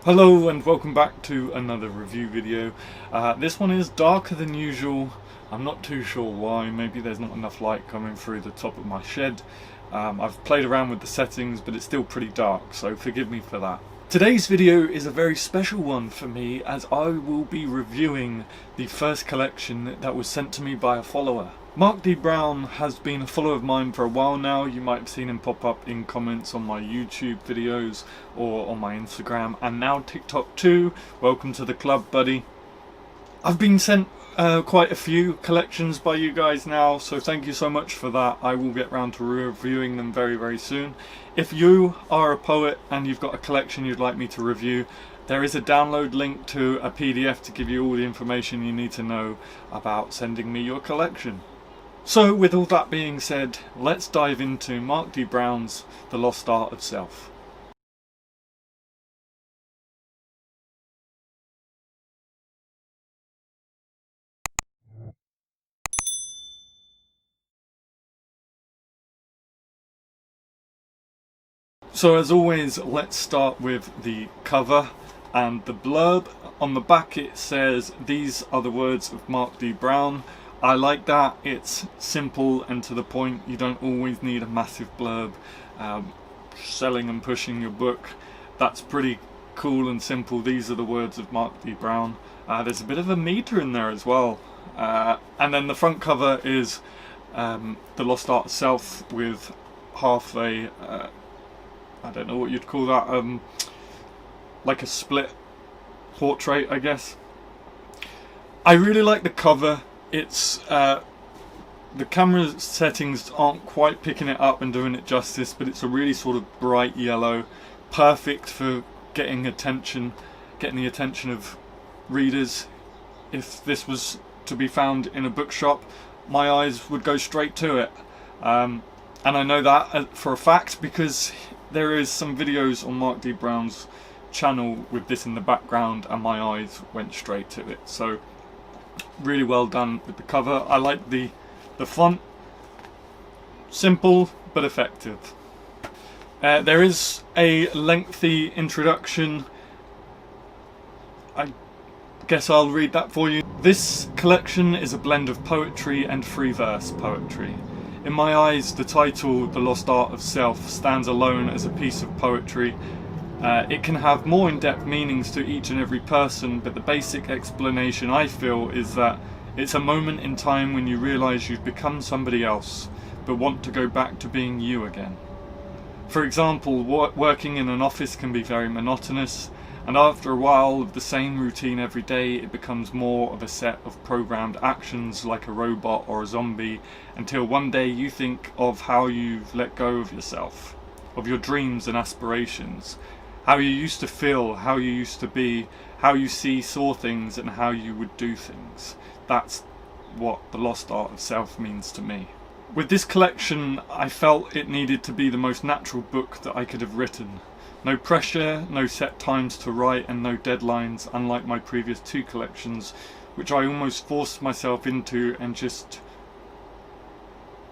Hello and welcome back to another review video. This one is darker than usual. I'm not too sure why. Maybe there's not enough light coming through the top of my shed. I've played around with the settings, but it's still pretty dark, so forgive me for that. Today's video is a very special one for me, as I will be reviewing the first collection that was sent to me by a follower. Marc D. Brown has been a follower of mine for a while now. You might have seen him pop up in comments on my YouTube videos or on my Instagram, and now TikTok too. Welcome to the club, buddy. I've been sent quite a few collections by you guys now, so thank you so much for that. I will get round to reviewing them very soon. If you are a poet and you've got a collection you'd like me to review, there is a download link to a PDF to give you all the information you need to know about sending me your collection. So with all that being said, let's dive into Marc D. Brown's The Lost Art of Self. So as always, let's start with the cover and the blurb. On the back it says, "These are the words of Marc D. Brown." I like that. It's simple and to the point. You don't always need a massive blurb selling and pushing your book. That's pretty cool and simple. These are the words of Marc D. Brown. There's a bit of a meter in there as well. And then the front cover is The Lost Art of Self with half a I don't know what you'd call that, like a split portrait, I guess. I really like the cover. It's the camera settings aren't quite picking it up and doing it justice, but it's a really sort of bright yellow, perfect for getting the attention of readers. If this was to be found in a bookshop, my eyes would go straight to it, and I know that for a fact because there is some videos on Marc D. Brown's channel with this in the background and my eyes went straight to it. So really well done with the cover. I like the font. Simple but effective. There is a lengthy introduction. I guess I'll read that for you. "This collection is a blend of poetry and free verse poetry. In my eyes, the title, The Lost Art of Self, stands alone as a piece of poetry. It can have more in-depth meanings to each and every person, but the basic explanation I feel is that it's a moment in time when you realise you've become somebody else, but want to go back to being you again. For example, working in an office can be very monotonous, and after a while of the same routine every day, it becomes more of a set of programmed actions like a robot or a zombie, until one day you think of how you've let go of yourself, of your dreams and aspirations, how you used to feel, how you used to be, how you saw things and how you would do things. That's what The Lost Art of Self means to me." With this collection, I felt it needed to be the most natural book that I could have written. No pressure, no set times to write, and no deadlines, unlike my previous two collections, which I almost forced myself into and just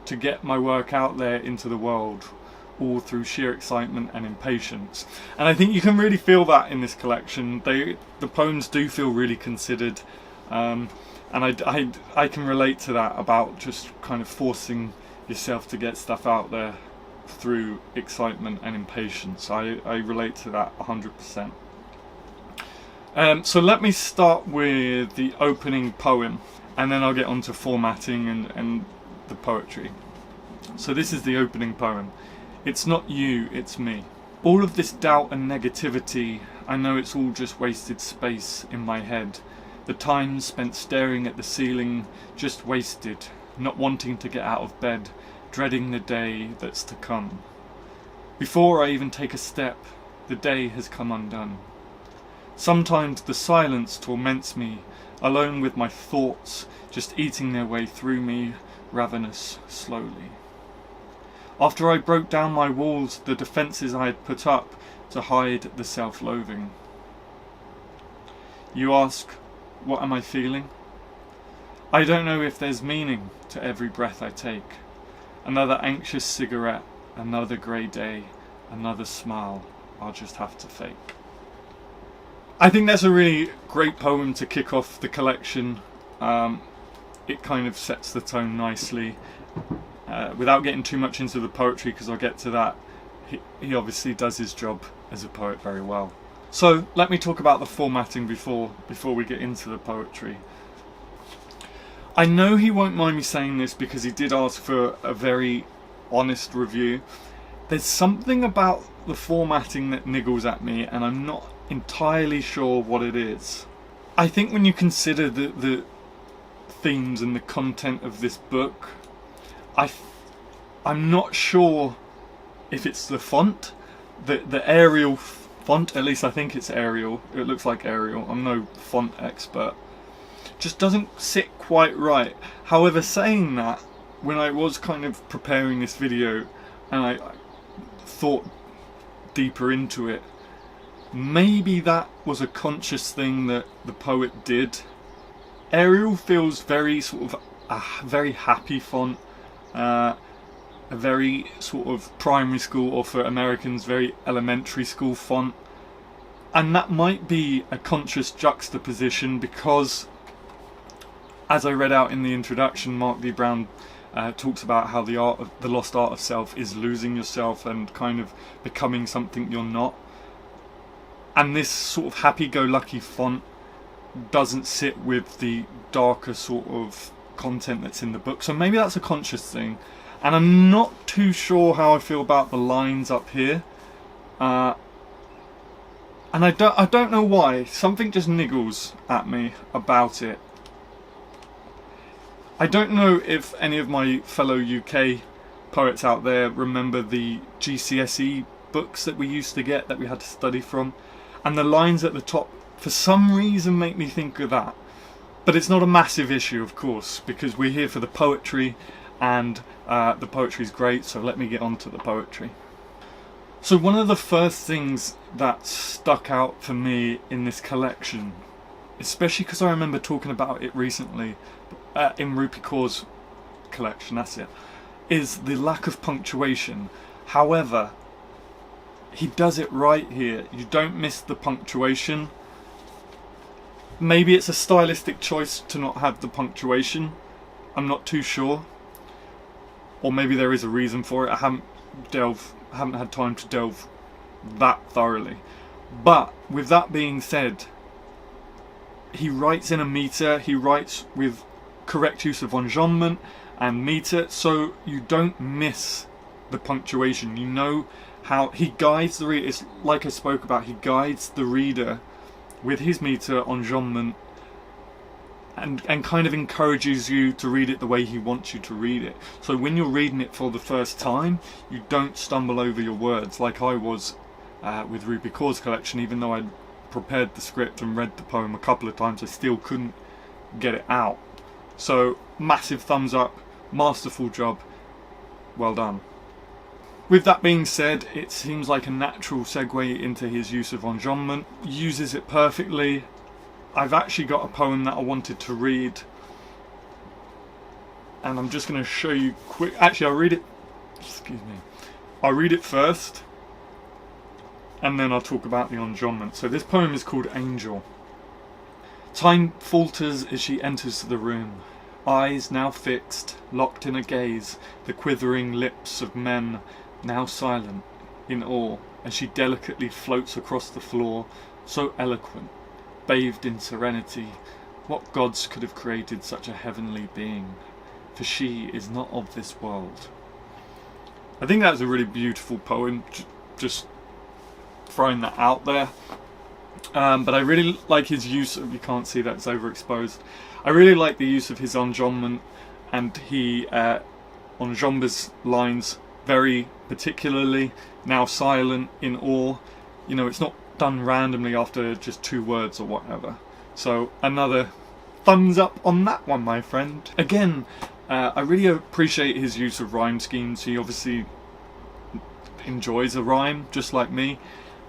to get my work out there into the world, all through sheer excitement and impatience. And I think you can really feel that in this collection. The poems do feel really considered, and I can relate to that about just kind of forcing yourself to get stuff out there through excitement and impatience. I relate to that 100%. So let me start with the opening poem, and then I'll get on to formatting and the poetry. So this is the opening poem. "It's not you, it's me. All of this doubt and negativity, I know it's all just wasted space in my head. The time spent staring at the ceiling, just wasted, not wanting to get out of bed, dreading the day that's to come. Before I even take a step, the day has come undone. Sometimes the silence torments me, alone with my thoughts, just eating their way through me, ravenous slowly. After I broke down my walls, the defences I had put up to hide the self-loathing. You ask, what am I feeling? I don't know if there's meaning to every breath I take. Another anxious cigarette, another grey day, another smile I'll just have to fake." I think that's a really great poem to kick off the collection. It kind of sets the tone nicely. Without getting too much into the poetry, because I'll get to that, he obviously does his job as a poet very well. So let me talk about the formatting before we get into the poetry. I know he won't mind me saying this because he did ask for a very honest review. There's something about the formatting that niggles at me, and I'm not entirely sure what it is. I think when you consider the themes and the content of this book, I'm not sure if it's the font, the Arial font. At least I think it's Arial. It looks like Arial. I'm no font expert. Just doesn't sit quite right. However, saying that, when I was kind of preparing this video and I thought deeper into it, maybe that was a conscious thing that the poet did. Arial feels very sort of a very happy font, a very sort of primary school, or for Americans, very elementary school font. And that might be a conscious juxtaposition because, as I read out in the introduction, Marc D. Brown talks about how the lost art of self is losing yourself and kind of becoming something you're not. And this sort of happy-go-lucky font doesn't sit with the darker sort of content that's in the book. So maybe that's a conscious thing. And I'm not too sure how I feel about the lines up here. And I don't know why. Something just niggles at me about it. I don't know if any of my fellow UK poets out there remember the GCSE books that we used to get, that we had to study from, and the lines at the top for some reason make me think of that. But it's not a massive issue, of course, because we're here for the poetry, and the poetry's great, so let me get on to the poetry. So one of the first things that stuck out for me in this collection, especially because I remember talking about it recently in Rupi Kaur's collection, that's it, is the lack of punctuation. However, he does it right here. You don't miss the punctuation. Maybe it's a stylistic choice to not have the punctuation. I'm not too sure. Or maybe there is a reason for it. I haven't had time to delve that thoroughly. But with that being said, he writes in a meter. He writes with correct use of enjambment and meter, so you don't miss the punctuation. You know how he guides the reader. It's like I spoke about, he guides the reader with his meter, enjambment, and kind of encourages you to read it the way he wants you to read it. So when you're reading it for the first time, you don't stumble over your words like I was with Rupi Kaur's collection. Even though I'd prepared the script and read the poem a couple of times, I still couldn't get it out. So massive thumbs up, masterful job, well done. With that being said, it seems like a natural segue into his use of enjambment. Uses it perfectly. I've actually got a poem that I wanted to read, and I'm just going to show you quick. Actually, I'll read it. Excuse me. I'll read it first, and then I'll talk about the enjambment. So this poem is called Angel. Time falters as she enters the room. Eyes now fixed, locked in a gaze, the quivering lips of men now silent, in awe, as she delicately floats across the floor, so eloquent, bathed in serenity. What gods could have created such a heavenly being? For she is not of this world. I think that's a really beautiful poem, just throwing that out there. But I really like his use of, you can't see that, it's overexposed. I really like the use of his enjambment, and he enjambes lines very particularly, now silent, in awe. You know, it's not done randomly after just 2 words or whatever. So another thumbs up on that one, my friend. Again, I really appreciate his use of rhyme schemes. He obviously enjoys a rhyme, just like me.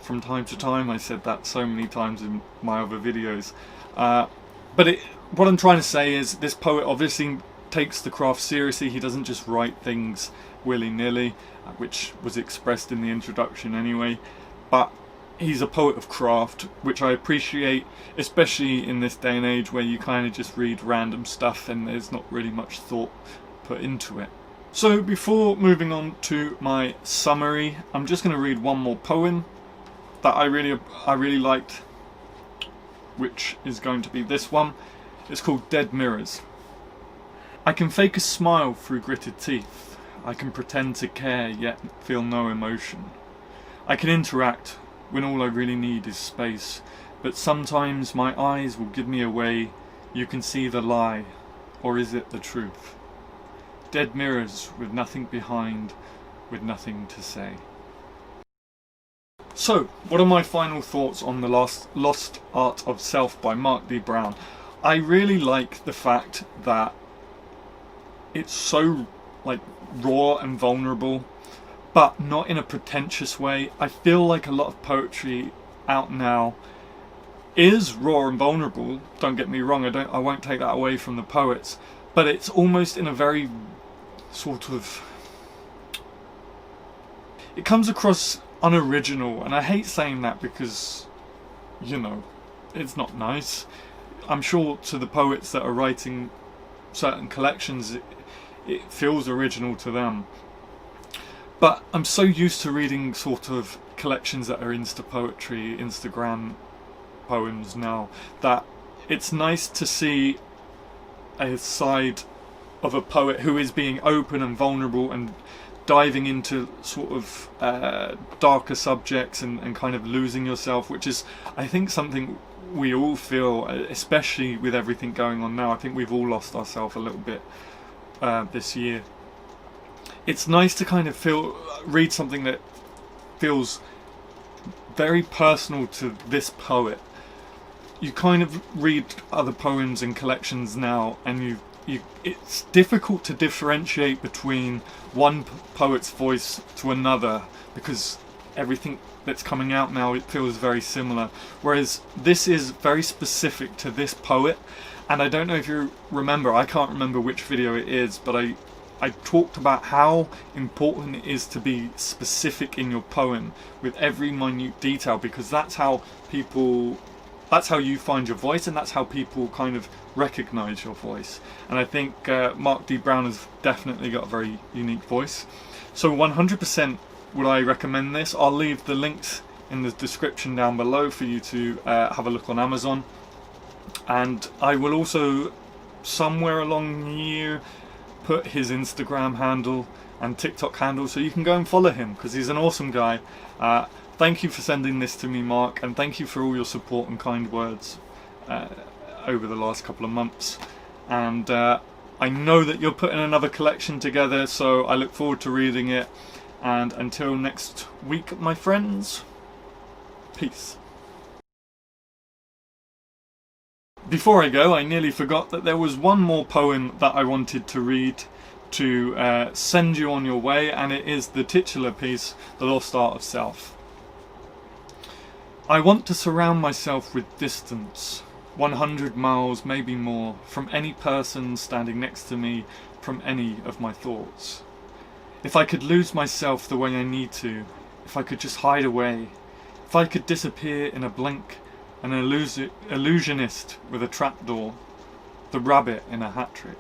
From time to time, I said that so many times in my other videos. But what I'm trying to say is, this poet obviously takes the craft seriously. He doesn't just write things willy-nilly, which was expressed in the introduction anyway. But he's a poet of craft, which I appreciate, especially in this day and age where you kind of just read random stuff and there's not really much thought put into it. So before moving on to my summary, I'm just going to read one more poem that I really liked, which is going to be this one. It's called Dead Mirrors. I can fake a smile through gritted teeth. I can pretend to care yet feel no emotion. I can interact when all I really need is space, but sometimes my eyes will give me away. You can see the lie, or is it the truth? Dead mirrors with nothing behind, with nothing to say. So, what are my final thoughts on the Lost Art of Self by Marc D. Brown? I really like the fact that it's so raw and vulnerable, but not in a pretentious way. I feel like a lot of poetry out now is raw and vulnerable. Don't get me wrong, I won't take that away from the poets, but it's almost in a very sort of, it comes across unoriginal, and I hate saying that because, you know, it's not nice. I'm sure to the poets that are writing certain collections it feels original to them, but I'm so used to reading sort of collections that are Insta poetry, Instagram poems now, that it's nice to see a side of a poet who is being open and vulnerable and diving into sort of darker subjects and kind of losing yourself, which is, I think, something we all feel, especially with everything going on now. I think we've all lost ourselves a little bit this year. It's nice to kind of read something that feels very personal to this poet. You kind of read other poems and collections now, and it's difficult to differentiate between one poet's voice to another, because everything that's coming out now, it feels very similar, whereas this is very specific to this poet. And I don't know if you remember, I can't remember which video it is, but I talked about how important it is to be specific in your poem with every minute detail, because that's how you find your voice, and that's how people kind of recognise your voice. And I think Marc D. Brown has definitely got a very unique voice. So 100% would I recommend this. I'll leave the links in the description down below for you to have a look on Amazon. And I will also, somewhere along here, put his Instagram handle and TikTok handle so you can go and follow him, because he's an awesome guy. Thank you for sending this to me, Marc, and thank you for all your support and kind words over the last couple of months. And I know that you're putting another collection together, so I look forward to reading it. And until next week, my friends, peace. Before I go, I nearly forgot that there was one more poem that I wanted to read to send you on your way, and it is the titular piece, The Lost Art of Self. I want to surround myself with distance, 100 miles, maybe more, from any person standing next to me, from any of my thoughts. If I could lose myself the way I need to, if I could just hide away, if I could disappear in a blink, an illusionist with a trapdoor, the rabbit in a hat trick.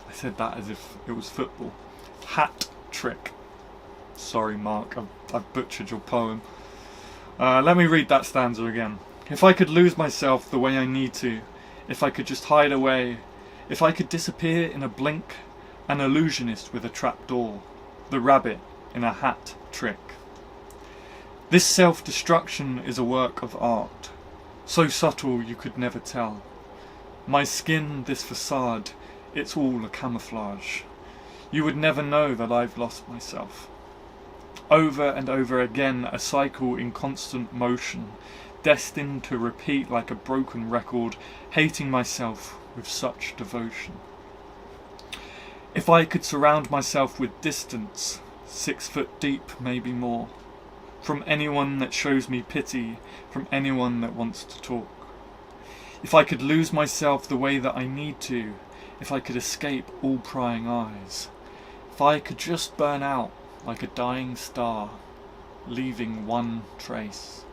I said that as if it was football. Hat trick. Sorry, Marc, I've butchered your poem. Let me read that stanza again. If I could lose myself the way I need to, if I could just hide away, if I could disappear in a blink, an illusionist with a trapdoor, the rabbit in a hat trick. This self-destruction is a work of art, so subtle you could never tell. My skin, this facade, it's all a camouflage. You would never know that I've lost myself. Over and over again, a cycle in constant motion, destined to repeat like a broken record, hating myself with such devotion. If I could surround myself with distance, 6 foot deep, maybe more, from anyone that shows me pity, from anyone that wants to talk. If I could lose myself the way that I need to, if I could escape all prying eyes, if I could just burn out like a dying star, leaving one trace,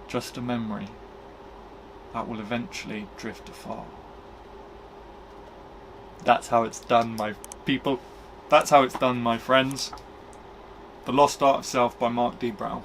just a memory that will eventually drift afar. That's how it's done, my people. That's how it's done, my friends. The Lost Art of Self by Marc D. Brown.